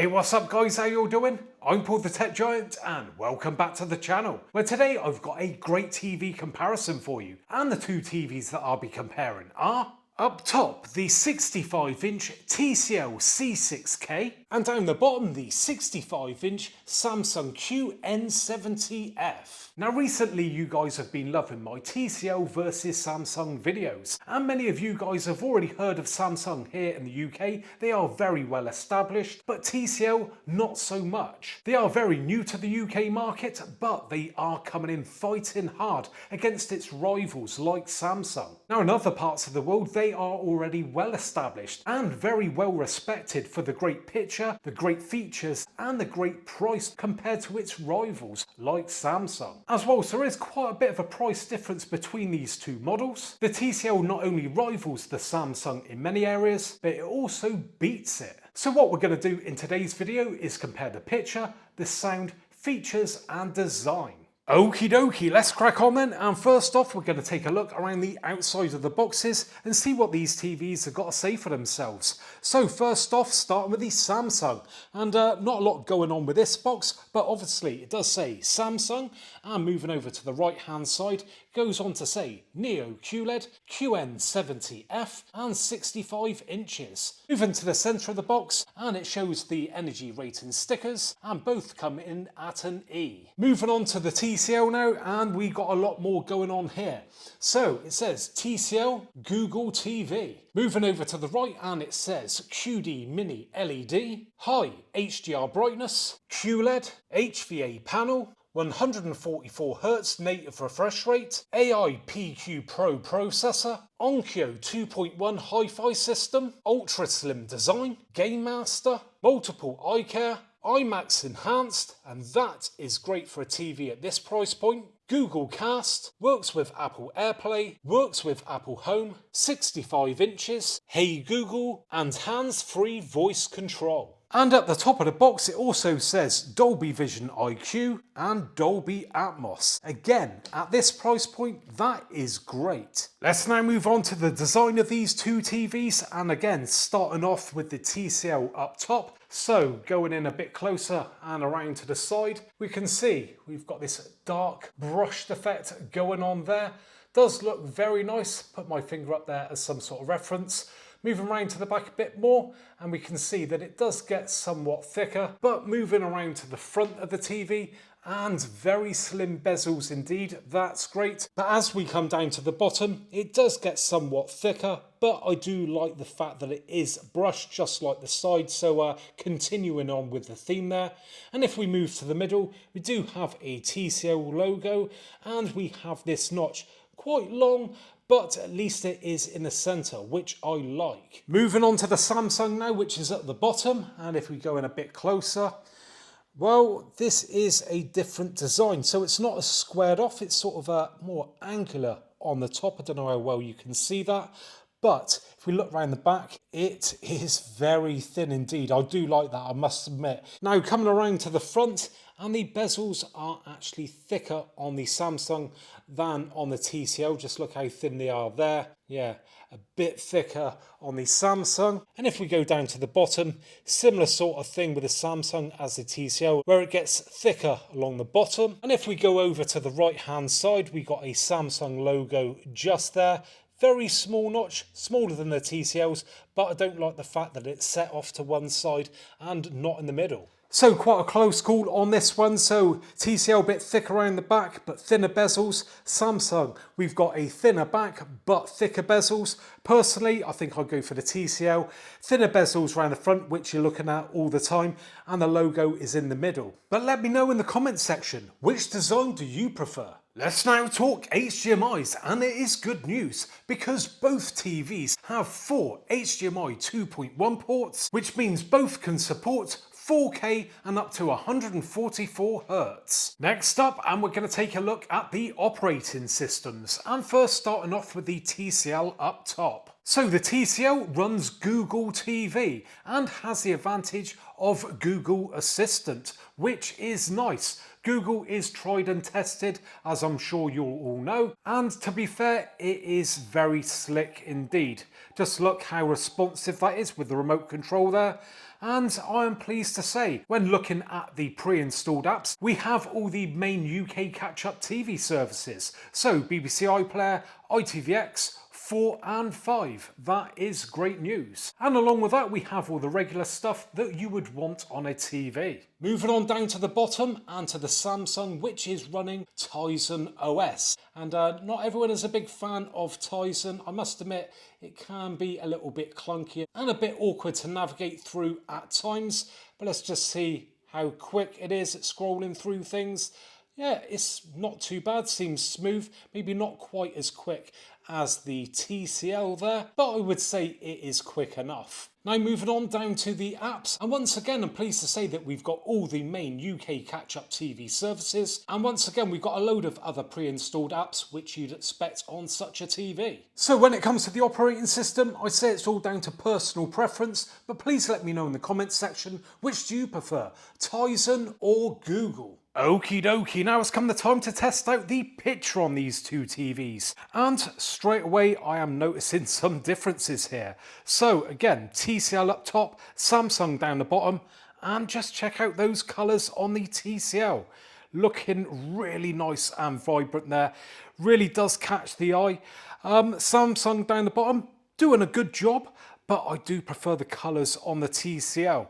Hey, what's up guys, how you all doing? I'm Paul the Tech Giant and welcome back to the channel, where today I've got a great TV comparison for you. And the two TVs that I'll be comparing are, up top, the 65-inch TCL C6K, and down the bottom, the 65-inch Samsung QN70F. Now recently you guys have been loving my TCL versus Samsung videos, and many of you guys have already heard of Samsung here in the UK. They are very well established, but TCL not so much. They are very new to the UK market, but they are coming in fighting hard against its rivals like Samsung. Now in other parts of the world they are already well established and very well respected for the great picture, the great features and the great price compared to its rivals like Samsung. As well, so there is quite a bit of a price difference between these two models. The TCL not only rivals the Samsung in many areas, but it also beats it. So what we're going to do in today's video is compare the picture, the sound, features and design. Okie dokie, let's crack on then, and first off we're going to take a look around the outside of the boxes and see what these TVs have got to say for themselves. So first off, starting with the Samsung, and not a lot going on with this box, but obviously it does say Samsung, and moving over to the right hand side, goes on to say Neo QLED, QN70F and 65 inches. Moving to the centre of the box, and it shows the energy rating stickers, and both come in at an E. Moving on to the TCL now, and we got a lot more going on here. So it says TCL Google TV. Moving over to the right, and it says QD Mini LED, high HDR brightness, QLED, HVA panel, 144Hz native refresh rate, AI PQ Pro processor, Onkyo 2.1 hi-fi system, ultra slim design, Game Master, multiple eye care, IMAX enhanced, and that is great for a TV at this price point. Google Cast, works with Apple AirPlay, works with Apple Home, 65 inches, Hey Google, and hands-free voice control. And at the top of the box it also says Dolby Vision IQ and Dolby Atmos. Again, at this price point, that is great. Let's now move on to the design of these two TVs, and again starting off with the TCL up top. So going in a bit closer and around to the side, we can see we've got this dark brushed effect going on there. Does look very nice. Put my finger up there as some sort of reference. Moving around to the back a bit more, and we can see that it does get somewhat thicker, but moving around to the front of the TV, and very slim bezels indeed, that's great. But as we come down to the bottom, it does get somewhat thicker, but I do like the fact that it is brushed just like the side, so continuing on with the theme there. And if we move to the middle, we do have a TCL logo, and we have this notch quite long, but at least it is in the centre, which I like. Moving on to the Samsung now, which is at the bottom, and if we go in a bit closer, well, this is a different design. So it's not as squared off, it's sort of a more angular on the top. I don't know how well you can see that, but if we look around the back, it is very thin indeed. I do like that, I must admit. Now coming around to the front, and the bezels are actually thicker on the Samsung than on the TCL. Just look how thin they are there. Yeah, a bit thicker on the Samsung. And if we go down to the bottom, similar sort of thing with the Samsung as the TCL, where it gets thicker along the bottom. And if we go over to the right hand side, we got a Samsung logo just there. Very small notch, smaller than the TCL's, but I don't like the fact that it's set off to one side and not in the middle. So quite a close call on this one. So TCL a bit thicker around the back, but thinner bezels. Samsung, we've got a thinner back, but thicker bezels. Personally, I think I'd go for the TCL. Thinner bezels around the front, which you're looking at all the time, and the logo is in the middle. But let me know in the comments section, which design do you prefer? Let's now talk HDMIs, and it is good news because both TVs have 4 HDMI 2.1 ports, which means both can support 4K and up to 144Hz. Next up, and we're going to take a look at the operating systems, and first starting off with the TCL up top. So the TCL runs Google TV and has the advantage of Google Assistant, which is nice. Google is tried and tested, as I'm sure you'll all know, and to be fair, it is very slick indeed. Just look how responsive that is with the remote control there. And I am pleased to say, when looking at the pre-installed apps, we have all the main UK catch-up TV services. So BBC iPlayer, ITVX, 4 and 5. That is great news. And along with that, we have all the regular stuff that you would want on a TV. Moving on down to the bottom and to the Samsung, which is running Tizen OS. And not everyone is a big fan of Tizen. I must admit, it can be a little bit clunky and a bit awkward to navigate through at times. But let's just see how quick it is at scrolling through things. Yeah, it's not too bad, seems smooth, maybe not quite as quick as the TCL there, but I would say it is quick enough. Now moving on down to the apps, and once again I'm pleased to say that we've got all the main UK catch-up TV services, and once again we've got a load of other pre-installed apps which you'd expect on such a TV. So when it comes to the operating system, I say it's all down to personal preference, but please let me know in the comments section, which do you prefer, Tizen or Google? Okie dokie, now it's come the time to test out the picture on these two TVs. And straight away I am noticing some differences here. So again, TCL up top, Samsung down the bottom, and just check out those colours on the TCL. Looking really nice and vibrant there. Really does catch the eye. Samsung down the bottom, doing a good job, but I do prefer the colours on the TCL.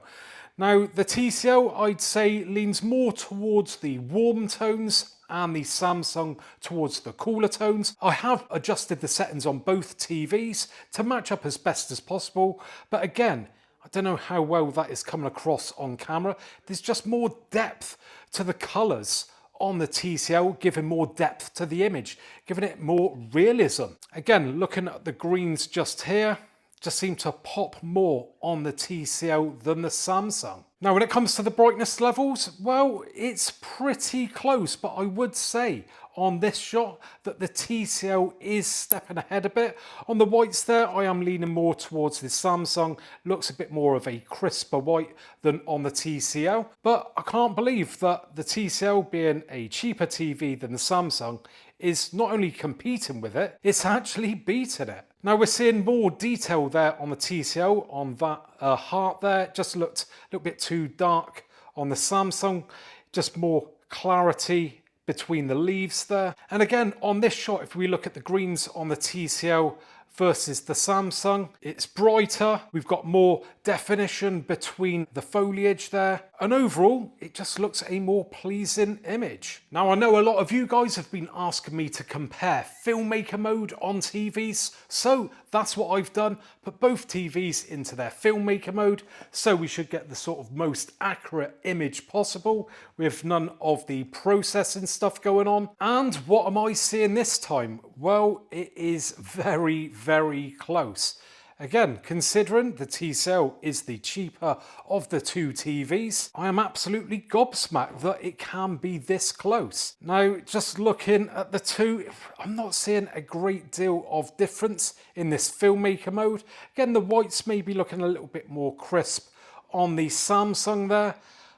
Now, the TCL, I'd say, leans more towards the warm tones and the Samsung towards the cooler tones. I have adjusted the settings on both TVs to match up as best as possible, but again, I don't know how well that is coming across on camera. There's just more depth to the colours on the TCL, giving more depth to the image, giving it more realism. Again, looking at the greens just here, just seem to pop more on the TCL than the Samsung. Now when it comes to the brightness levels, well, it's pretty close, but I would say on this shot that the TCL is stepping ahead a bit. On the whites there, I am leaning more towards the Samsung. Looks a bit more of a crisper white than on the TCL, but I can't believe that the TCL, being a cheaper TV than the Samsung, is not only competing with it, it's actually beating it. Now we're seeing more detail there on the TCL, on that heart there. Just looked a little bit too dark on the Samsung. Just more clarity between the leaves there. And again, on this shot, if we look at the greens on the TCL versus the Samsung, it's brighter. We've got more definition between the foliage there. And overall, it just looks a more pleasing image. Now, I know a lot of you guys have been asking me to compare filmmaker mode on TVs. So that's what I've done. Put both TVs into their filmmaker mode. So we should get the sort of most accurate image possible with none of the processing stuff going on. And what am I seeing this time? Well, it is very, very close. Again, considering the TCL is the cheaper of the two TVs, I am absolutely gobsmacked that it can be this close. Now, just looking at the two, I'm not seeing a great deal of difference in this filmmaker mode. Again, the whites may be looking a little bit more crisp on the Samsung there,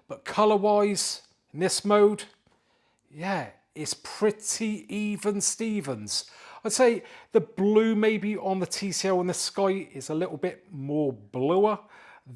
but color-wise, in this mode, yeah, it's pretty even Stevens. I'd say the blue maybe on the TCL in the sky is a little bit more bluer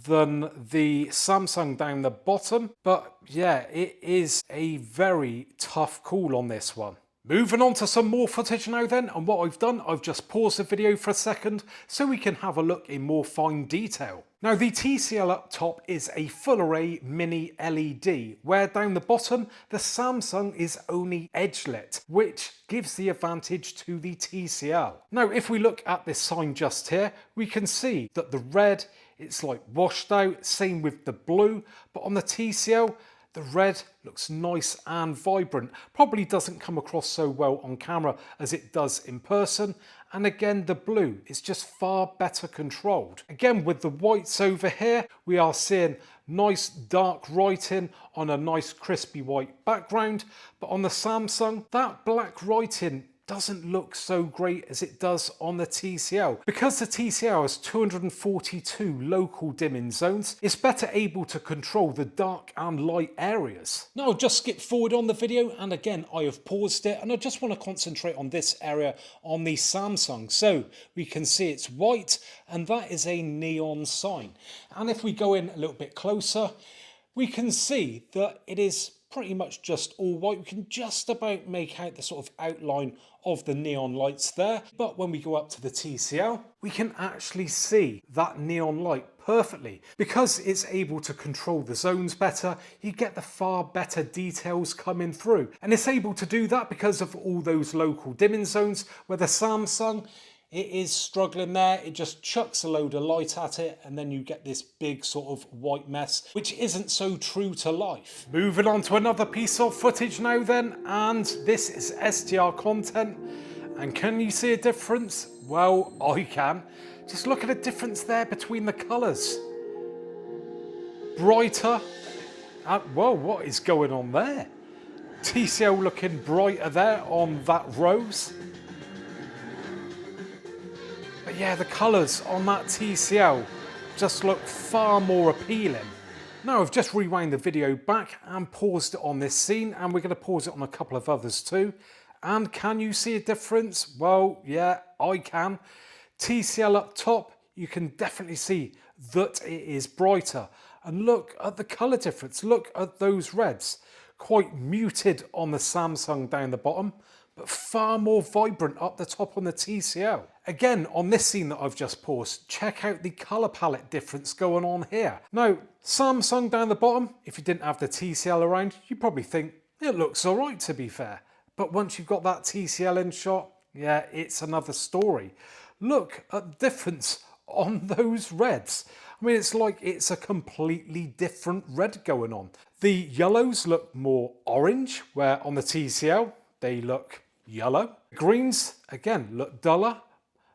than the Samsung down the bottom. But yeah, it is a very tough call on this one. Moving on to some more footage now then, and what I've done, I've just paused the video for a second so we can have a look in more fine detail. Now the TCL up top is a full array mini LED, where down the bottom the Samsung is only edge lit, which gives the advantage to the TCL. Now if we look at this sign just here, we can see that the red, it's like washed out, same with the blue, but on the TCL, the red looks nice and vibrant. Probably doesn't come across so well on camera as it does in person. And again, the blue is just far better controlled. Again, with the whites over here, we are seeing nice dark writing on a nice crispy white background. But on the Samsung, that black writing doesn't look so great as it does on the TCL. Because the TCL has 242 local dimming zones, it's better able to control the dark and light areas. Now I'll just skip forward on the video, and again I have paused it, and I just want to concentrate on this area on the Samsung. So we can see it's white, and that is a neon sign. And if we go in a little bit closer, we can see that it is pretty much just all white. We can just about make out the sort of outline of the neon lights there. But when we go up to the TCL, we can actually see that neon light perfectly. Because it's able to control the zones better, you get the far better details coming through. And it's able to do that because of all those local dimming zones, where the Samsung, it is struggling there. It just chucks a load of light at it, and then you get this big sort of white mess, which isn't so true to life. Moving on to another piece of footage now then, and this is SDR content. And can you see a difference? Well, I can. Just look at the difference there between the colours. Brighter. Whoa, what is going on there? TCL looking brighter there on that rose. But yeah, the colours on that TCL just look far more appealing. Now I've just rewound the video back and paused it on this scene, and we're going to pause it on a couple of others too. And can you see a difference? Well, yeah, I can. TCL up top, you can definitely see that it is brighter. And look at the colour difference. Look at those reds. Quite muted on the Samsung down the bottom, but far more vibrant up the top on the TCL. Again, on this scene that I've just paused, check out the colour palette difference going on here. Now, Samsung down the bottom, if you didn't have the TCL around, you'd probably think, it looks all right to be fair. But once you've got that TCL in shot, yeah, it's another story. Look at the difference on those reds. I mean, it's like it's a completely different red going on. The yellows look more orange, where on the TCL, they look yellow. Greens, again, look duller,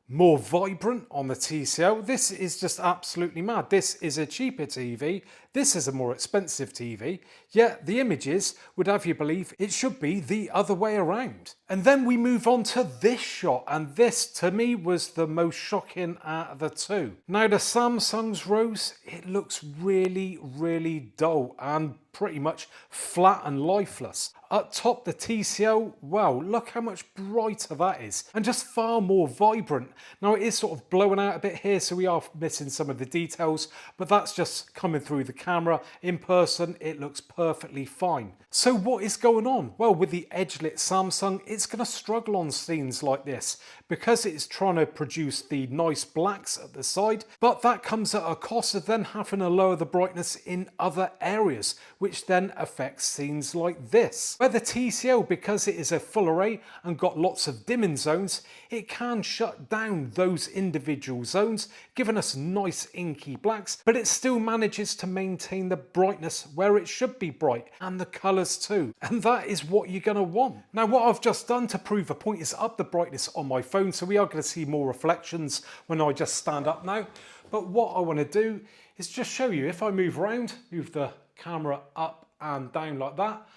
more vibrant on the TCL. This is just absolutely mad. This is a cheaper TV. This is a more expensive TV. Yet the images would have you believe it should be the other way around. And then we move on to this shot. And this, to me, was the most shocking out of the two. Now, the Samsung's rose, it looks really, really dull and pretty much flat and lifeless. Up top, the TCL, wow, look how much brighter that is, and just far more vibrant. Now it is sort of blowing out a bit here, so we are missing some of the details, but that's just coming through the camera. In person, it looks perfectly fine. So what is going on? Well, with the edge-lit Samsung, it's going to struggle on scenes like this because it's trying to produce the nice blacks at the side, but that comes at a cost of then having to lower the brightness in other areas, which then affects scenes like this. Where the TCL, because it is a full array and got lots of dimming zones, it can shut down those individual zones, giving us nice inky blacks, but it still manages to maintain the brightness where it should be bright, and the colours too. And that is what you're going to want. Now, what I've just done to prove a point is up the brightness on my phone, so we are going to see more reflections when I just stand up now. But what I want to do is just show you, if I move around, move the camera up and down like that,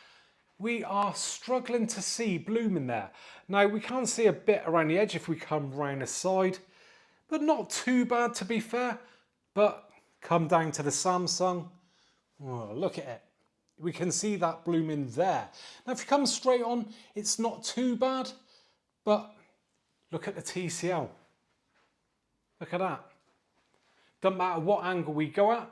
we are struggling to see bloom in there. Now we can see a bit around the edge if we come around the side, but not too bad to be fair. But come down to the Samsung, oh, look at it. We can see that blooming there. Now if you come straight on, it's not too bad, but look at the TCL. Look at that. Doesn't matter what angle we go at,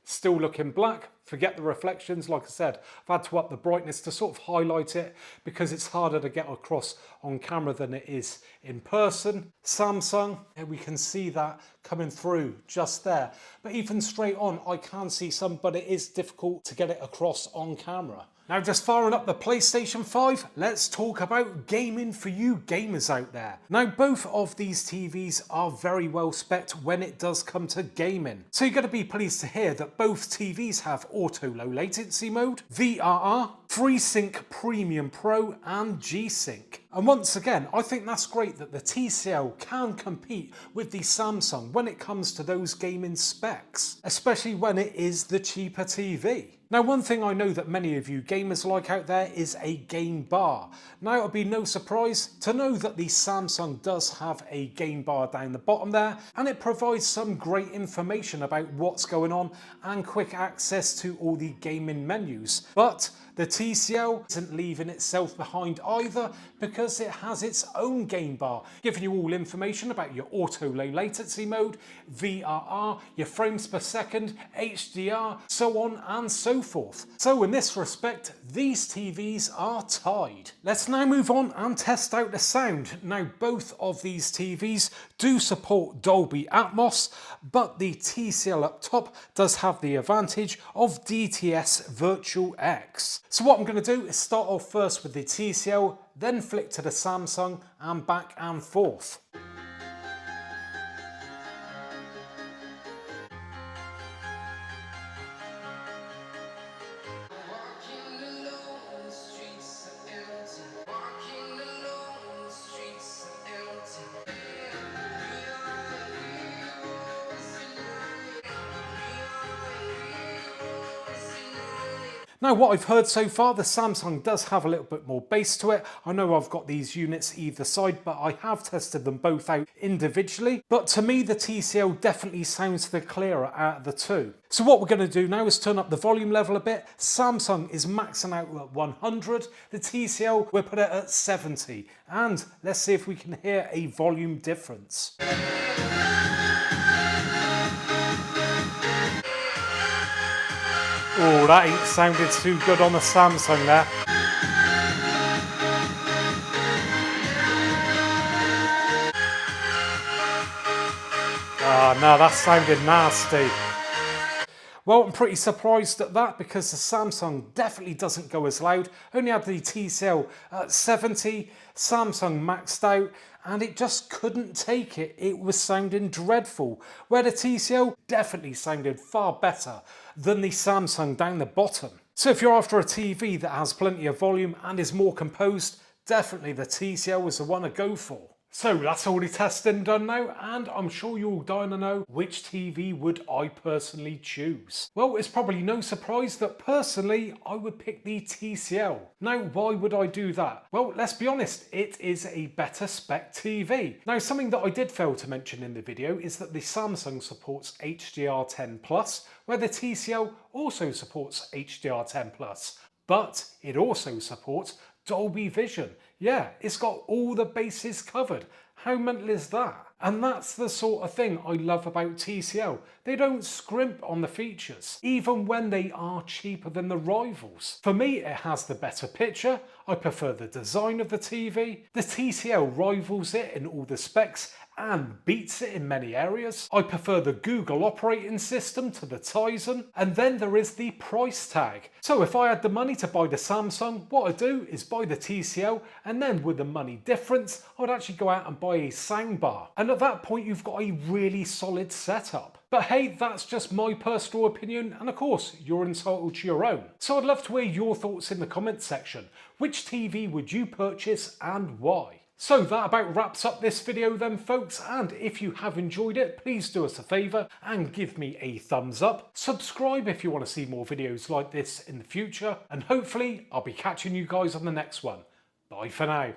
still looking black. Forget the reflections. Like I said, I've had to up the brightness to sort of highlight it because it's harder to get across on camera than it is in person. Samsung, and we can see that coming through just there. But even straight on, I can see some, but it is difficult to get it across on camera. Now, just firing up the PlayStation 5, let's talk about gaming for you gamers out there. Now, both of these TVs are very well spec'd when it does come to gaming. So you're going to be pleased to hear that both TVs have auto low latency mode, VRR, FreeSync Premium Pro and G-Sync. And once again, I think that's great that the TCL can compete with the Samsung when it comes to those gaming specs, especially when it is the cheaper TV. Now, one thing I know that many of you gamers like out there is a game bar. Now, it'll be no surprise to know that the Samsung does have a game bar down the bottom there, and it provides some great information about what's going on and quick access to all the gaming menus. But the TCL isn't leaving itself behind either, because it has its own game bar, giving you all information about your auto low latency mode, VRR, your frames per second, HDR, so on and so forth. So in this respect, these TVs are tied. Let's now move on and test out the sound. Now, both of these TVs do support Dolby Atmos, but the TCL up top does have the advantage of DTS Virtual X. So what I'm going to do is start off first with the TCL, then flick to the Samsung and back and forth. Now, what I've heard so far, the Samsung does have a little bit more bass to it. I know I've got these units either side, but I have tested them both out individually. But to me, the TCL definitely sounds the clearer out of the two. So what we're going to do now is turn up the volume level a bit. Samsung is maxing out at 100. The TCL, we'll put it at 70. And let's see if we can hear a volume difference. Oh, that ain't sounded too good on the Samsung there. Ah, no, that sounded nasty. Well, I'm pretty surprised at that, because the Samsung definitely doesn't go as loud. Only had the TCL at 70, Samsung maxed out, and it just couldn't take it. It was sounding dreadful, where the TCL definitely sounded far better than the Samsung down the bottom. So if you're after a TV that has plenty of volume and is more composed, definitely the TCL is the one to go for. So that's all the testing done now, and I'm sure you're all dying to know which TV would I personally choose. Well, it's probably no surprise that personally I would pick the TCL. Now, why would I do that? Well, let's be honest, it is a better spec TV. Now, something that I did fail to mention in the video is that the Samsung supports HDR10+, where the TCL also supports HDR10+, but it also supports Dolby Vision. Yeah, it's got all the bases covered. How mental is that? And that's the sort of thing I love about TCL. They don't scrimp on the features, even when they are cheaper than the rivals. For me, it has the better picture. I prefer the design of the TV. The TCL rivals it in all the specs and beats it in many areas. I prefer the Google operating system to the Tizen, and then there is the price tag. So if I had the money to buy the Samsung, what I'd do is buy the TCL, and then with the money difference, I'd actually go out and buy a soundbar. And at that point, you've got a really solid setup. But hey, that's just my personal opinion, and of course, you're entitled to your own. So I'd love to hear your thoughts in the comments section. Which TV would you purchase and why? So that about wraps up this video then, folks, and if you have enjoyed it, please do us a favour and give me a thumbs up. Subscribe if you want to see more videos like this in the future, and hopefully I'll be catching you guys on the next one. Bye for now.